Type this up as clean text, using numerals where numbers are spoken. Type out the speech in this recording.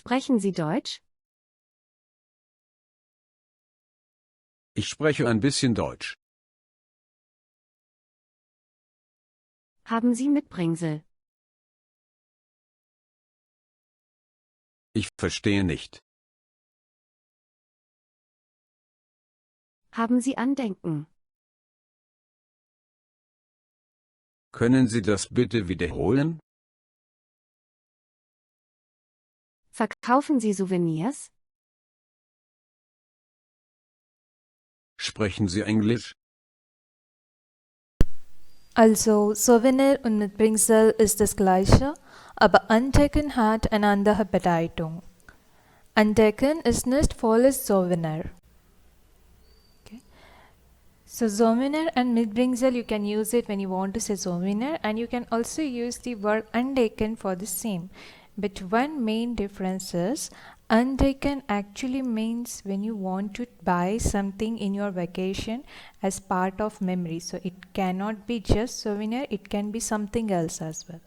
Sprechen Sie Deutsch? Ich spreche ein bisschen Deutsch. Haben Sie Mitbringsel? Ich verstehe nicht. Haben Sie Andenken? Können Sie das bitte wiederholen? Verkaufen Sie Souvenirs? Sprechen Sie Englisch? Also Souvenir und Mitbringsel ist das gleiche, aber Andenken hat eine andere Bedeutung. Andenken ist nicht volles Souvenir. Okay. So souvenir and Mitbringsel, you can use it when you want to say souvenir, and you can also use the word untaken for the same. But one main difference is untaken actually means when you want to buy something in your vacation as part of memory. So it cannot be just souvenir, it can be something else as well.